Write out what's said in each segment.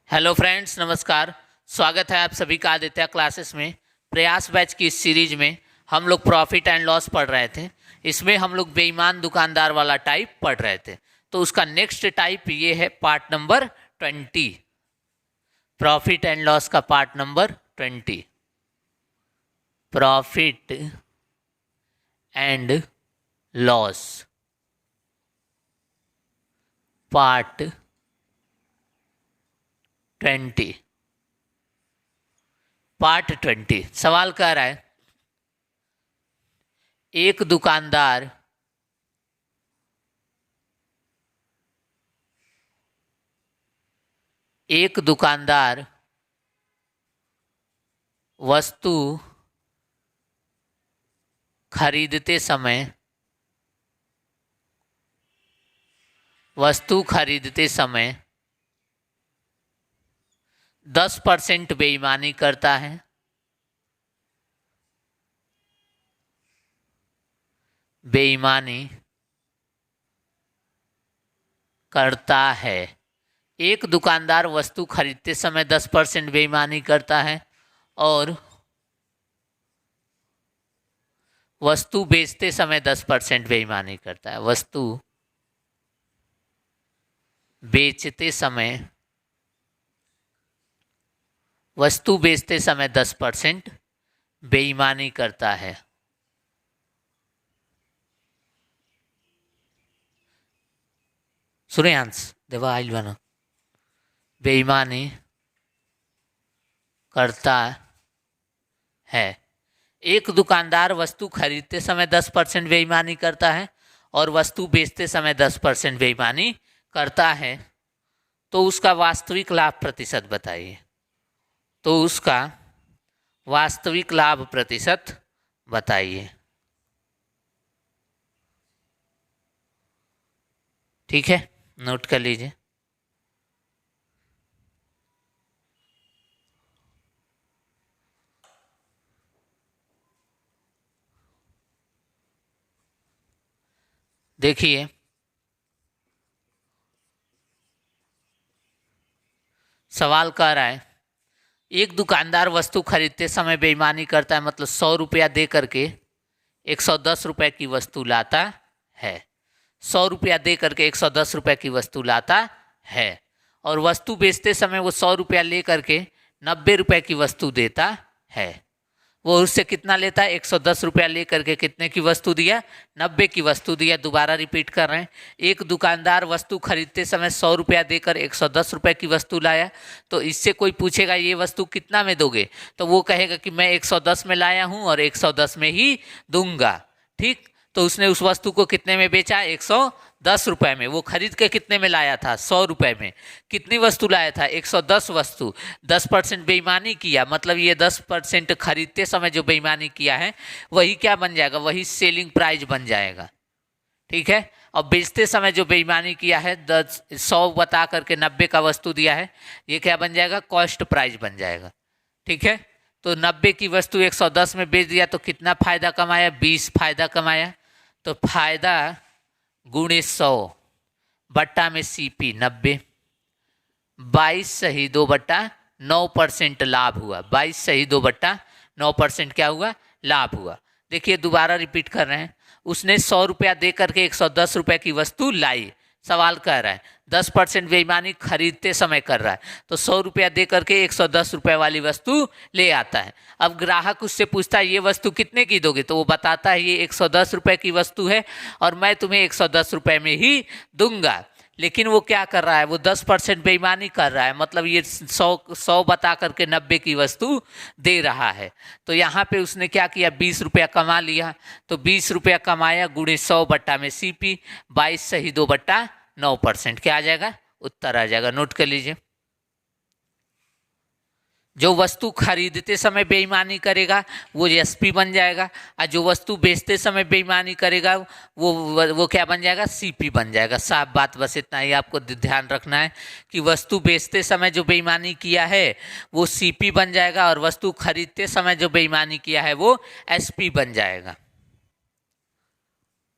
Hello friends, नमस्कार। स्वागत है आप सभी का आदित्य क्लासेस में। प्रयास बैच की इस सीरीज में हम लोग प्रॉफिट एंड लॉस पढ़ रहे थे। इसमें हम लोग बेईमान दुकानदार वाला टाइप पढ़ रहे थे। तो उसका नेक्स्ट टाइप ये है part number 20, profit and loss का part number 20, profit and loss part 20। Part 20 सवाल कह रहा है, एक दुकानदार वस्तु खरीदते समय 10% बेईमानी करता है। एक दुकानदार वस्तु खरीदते समय 10% बेईमानी करता है और वस्तु बेचते समय 10% बेईमानी करता है। वस्तु बेचते समय 10% बेईमानी करता है। सूर्यांश देवा आइल बना बेईमानी करता है। एक दुकानदार वस्तु खरीदते समय 10% बेईमानी करता है और वस्तु बेचते समय 10% बेईमानी करता है। तो उसका वास्तविक लाभ प्रतिशत बताइए। ठीक है, नोट कर लीजिए। देखिए, सवाल कह रहा है, एक दुकानदार वस्तु खरीदते समय बेईमानी करता है, मतलब 100 रुपया दे करके 110 रुपये की वस्तु लाता है। 100 रुपया दे करके 110 रुपये की वस्तु लाता है और वस्तु बेचते समय वो 100 रुपया ले करके 90 रुपये की वस्तु देता है। वो उससे कितना लेता है? 110 रुपया ले करके कितने की वस्तु दिया? 90 की वस्तु दिया। दोबारा रिपीट कर रहे हैं, एक दुकानदार वस्तु खरीदते समय 100 रुपया देकर 110 रुपये की वस्तु लाया। तो इससे कोई पूछेगा ये वस्तु कितना में दोगे, तो वो कहेगा कि मैं 110 में लाया हूँ और 110 में ही दूंगा। ठीक, तो उसने उस वस्तु को कितने में बेचा? 110 रुपये में। वो खरीद के कितने में लाया था? 100 रुपये में। कितनी वस्तु लाया था? 110 वस्तु। 10% बेईमानी किया, मतलब ये 10% खरीदते समय जो बेईमानी किया है वही क्या बन जाएगा? वही सेलिंग प्राइस बन जाएगा। ठीक है, और बेचते समय जो बेईमानी किया है 100 बता करके 90 का वस्तु दिया है, ये क्या बन जाएगा? कॉस्ट प्राइस बन जाएगा। ठीक है, तो 90 की वस्तु 110 में बेच दिया तो कितना फायदा कमाया? 20 फायदा कमाया। तो फायदा गुणे 100 बट्टा में सीपी 90, 22 सही 2/9% लाभ हुआ। 22 सही 2/9% क्या हुआ? लाभ हुआ। देखिए, दोबारा रिपीट कर रहे हैं, उसने 100 रुपया दे करके 110 रुपये की वस्तु लाई। सवाल कह रहा है 10% बेईमानी खरीदते समय कर रहा है, तो 100 रुपया दे करके 110 रुपये वाली वस्तु ले आता है। अब ग्राहक उससे पूछता है ये वस्तु कितने की दोगे, तो वो बताता है ये 110 रुपये की वस्तु है और मैं तुम्हें 110 रुपये में ही दूंगा। लेकिन वो क्या कर रहा है? वो 10% बेईमानी कर रहा है, मतलब ये 100 बता करके 90 की वस्तु दे रहा है। तो यहाँ पे उसने क्या किया? 20 रुपया कमा लिया। तो 20 रुपया कमाया गुणे 100 बट्टा में सीपी, 22 सही 2/9%। क्या आ जाएगा? उत्तर आ जाएगा। नोट कर लीजिए, जो वस्तु खरीदते समय बेईमानी करेगा वो एसपी बन जाएगा, और जो वस्तु बेचते समय बेईमानी करेगा वो क्या बन जाएगा? सीपी बन जाएगा। साफ बात, बस इतना ही आपको ध्यान रखना है कि वस्तु बेचते समय जो बेईमानी किया है वो सीपी बन जाएगा और वस्तु खरीदते समय जो बेईमानी किया है वो एसपी बन जाएगा।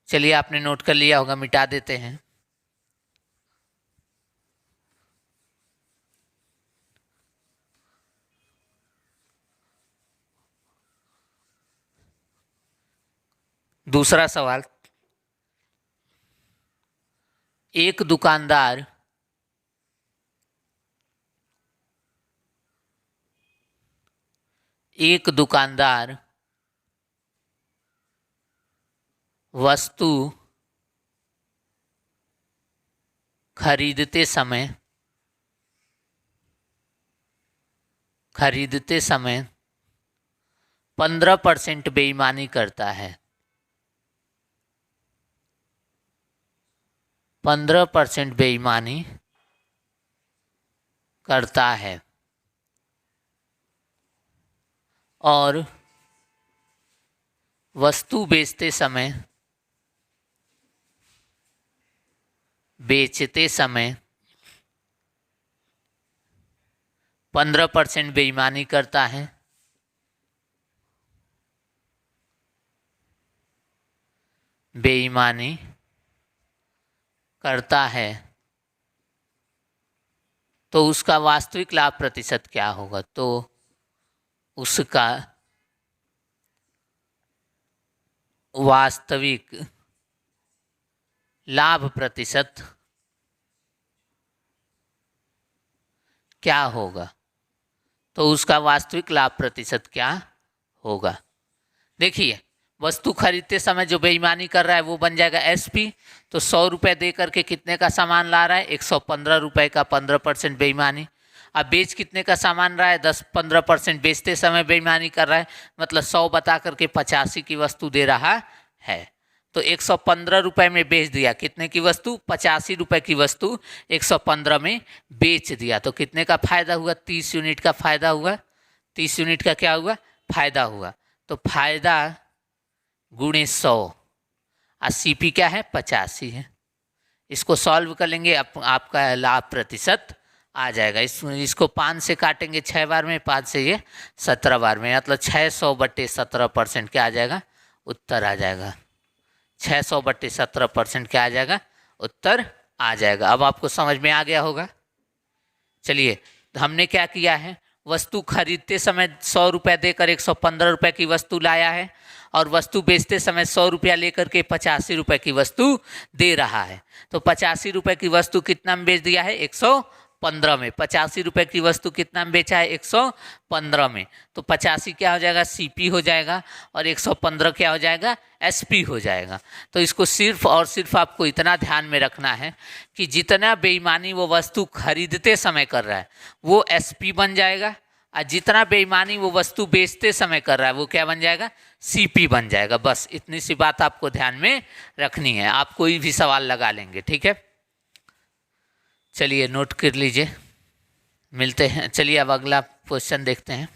चलिए, आपने नोट कर लिया होगा, मिटा देते हैं। दूसरा सवाल, एक दुकानदार वस्तु खरीदते समय 15% बेईमानी करता है। 15% बेईमानी करता है और वस्तु बेचते समय 15% बेईमानी करता है। तो उसका वास्तविक लाभ प्रतिशत क्या होगा? तो उसका वास्तविक लाभ प्रतिशत क्या होगा? तो उसका वास्तविक लाभ प्रतिशत क्या होगा? देखिए, वस्तु खरीदते समय जो बेईमानी कर रहा है वो बन जाएगा एसपी। तो 100 रुपये दे करके कितने का सामान ला रहा है? 115 रुपये का, 15% बेईमानी। अब बेच कितने का सामान रहा है? 10-15% बेचते समय बेईमानी कर रहा है, मतलब 100 बता करके 85 की वस्तु दे रहा है। तो 115 रुपये में बेच दिया, कितने की वस्तु? 85 रुपये की वस्तु 115 में बेच दिया। तो कितने का फायदा हुआ? 30 यूनिट का फायदा हुआ। 30 यूनिट का क्या हुआ? फायदा हुआ। तो फायदा गुणे 100 और सीपी क्या है? 85 है। इसको सॉल्व कर लेंगे, आपका लाभ प्रतिशत आ जाएगा। इसको 5 से काटेंगे 6 बार में, 5 से ये 17 बार में, मतलब 600/17% क्या आ जाएगा? उत्तर आ जाएगा। 600/17% क्या आ जाएगा? उत्तर आ जाएगा। अब आपको समझ में आ गया होगा। चलिए, हमने क्या किया है? वस्तु खरीदते समय 100 रुपया देकर 115 रुपये की वस्तु लाया है और वस्तु बेचते समय 100 रुपया लेकर के 85 रुपये की वस्तु दे रहा है। तो 85 रुपये की वस्तु कितना में बेच दिया है? 115 में। 85 रुपये की वस्तु कितना में बेचा है? 115 में। तो 85 क्या हो जाएगा? सीपी हो जाएगा और 115 क्या हो जाएगा? एसपी हो जाएगा। तो इसको सिर्फ और सिर्फ आपको इतना ध्यान में रखना है कि जितना बेईमानी वो वस्तु खरीदते समय कर रहा है वो एसपी बन जाएगा, और जितना बेईमानी वो वस्तु बेचते समय कर रहा है वो क्या बन जाएगा? सीपी बन जाएगा। बस इतनी सी बात आपको ध्यान में रखनी है। आप कोई भी सवाल लगा लेंगे, ठीक है? चलिए, नोट कर लीजिए, मिलते हैं। चलिए, अब अगला क्वेश्चन देखते हैं।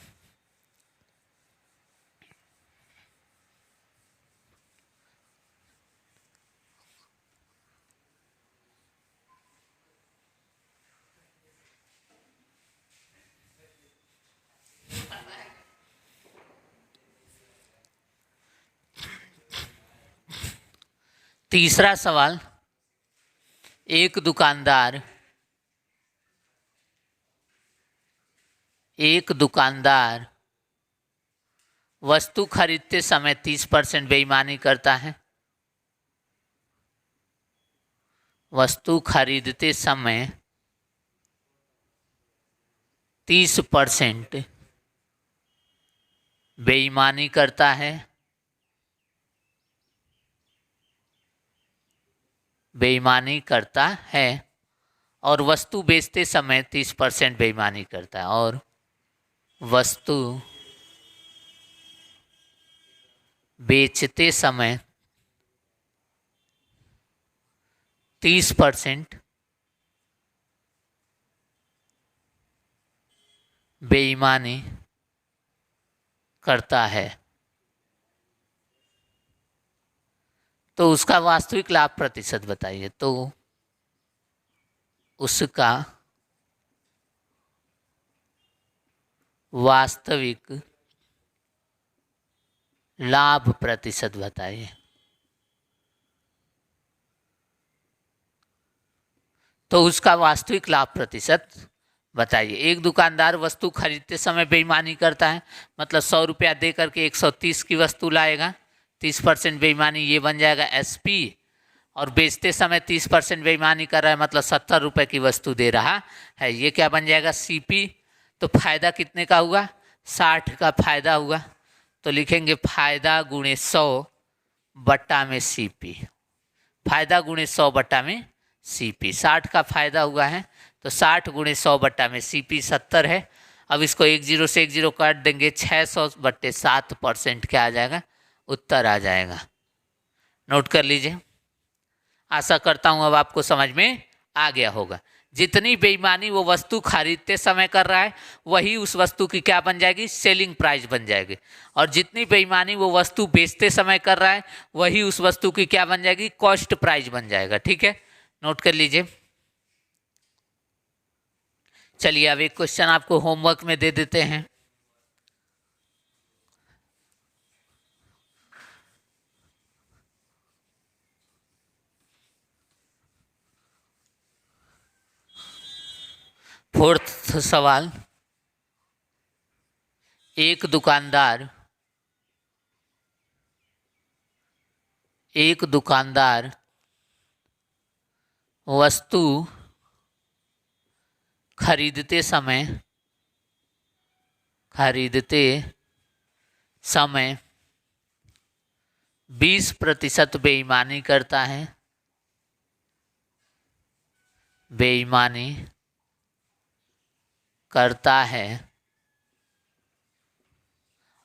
तीसरा सवाल, एक दुकानदार वस्तु खरीदते समय 30% बेईमानी करता है। वस्तु खरीदते समय 30% बेईमानी करता है। और वस्तु बेचते समय 30% बेईमानी करता है। और वस्तु बेचते समय 30% बेईमानी करता है। तो उसका वास्तविक लाभ प्रतिशत बताइए। तो उसका वास्तविक लाभ प्रतिशत बताइए। तो उसका वास्तविक लाभ प्रतिशत बताइए। एक दुकानदार वस्तु खरीदते समय बेईमानी करता है, मतलब 100 रुपया दे करके 130 की वस्तु लाएगा, 30% बेईमानी, ये बन जाएगा SP। और बेचते समय 30% बेईमानी कर रहा है, मतलब 70 रुपये की वस्तु दे रहा है, ये क्या बन जाएगा CP। तो फायदा कितने का हुआ, 60 का फायदा हुआ। तो लिखेंगे फायदा गुणे 100 बट्टा में CP, फायदा गुणे 100 बट्टा में CP। 60 का फायदा हुआ है तो 60 गुणे 100 बट्टा में CP 70 है। अब इसको 10 से 10 काट देंगे, 600/7% क्या आ जाएगा, उत्तर आ जाएगा। नोट कर लीजिए। आशा करता हूँ अब आपको समझ में आ गया होगा। जितनी बेईमानी वो वस्तु खरीदते समय कर रहा है वही उस वस्तु की क्या बन जाएगी, सेलिंग प्राइस बन जाएगी। और जितनी बेईमानी वो वस्तु बेचते समय कर रहा है वही उस वस्तु की क्या बन जाएगी, कॉस्ट प्राइस बन जाएगा। ठीक है, नोट कर लीजिए। चलिए अब एक क्वेश्चन आपको होमवर्क में दे देते हैं। फोर्थ सवाल, एक दुकानदार वस्तु खरीदते समय 20% बेईमानी करता है,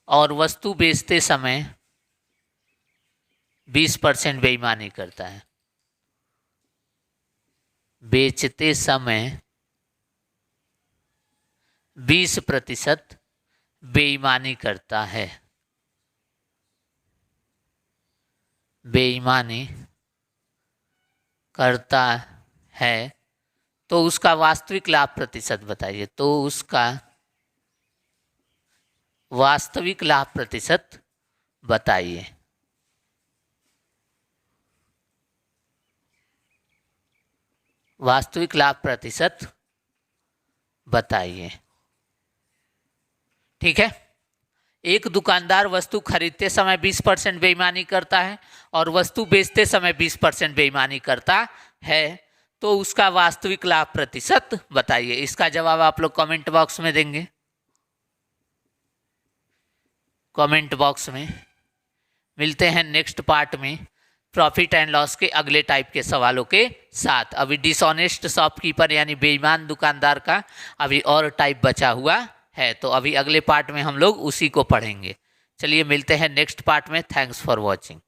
और वस्तु बेचते समय 20% बेईमानी करता है। बेचते समय 20% बेईमानी करता है, तो उसका वास्तविक लाभ प्रतिशत बताइए। तो उसका वास्तविक लाभ प्रतिशत बताइए। वास्तविक लाभ प्रतिशत बताइए। ठीक है, एक दुकानदार वस्तु खरीदते समय 20% बेईमानी करता है और वस्तु बेचते समय 20% बेईमानी करता है, तो उसका वास्तविक लाभ प्रतिशत बताइए। इसका जवाब आप लोग कमेंट बॉक्स में देंगे, कमेंट बॉक्स में। मिलते हैं नेक्स्ट पार्ट में प्रॉफिट एंड लॉस के अगले टाइप के सवालों के साथ। अभी डिसऑनेस्ट शॉपकीपर यानी बेईमान दुकानदार का अभी और टाइप बचा हुआ है, तो अभी अगले पार्ट में हम लोग उसी को पढ़ेंगे। चलिए मिलते हैं नेक्स्ट पार्ट में। Thanks for watching.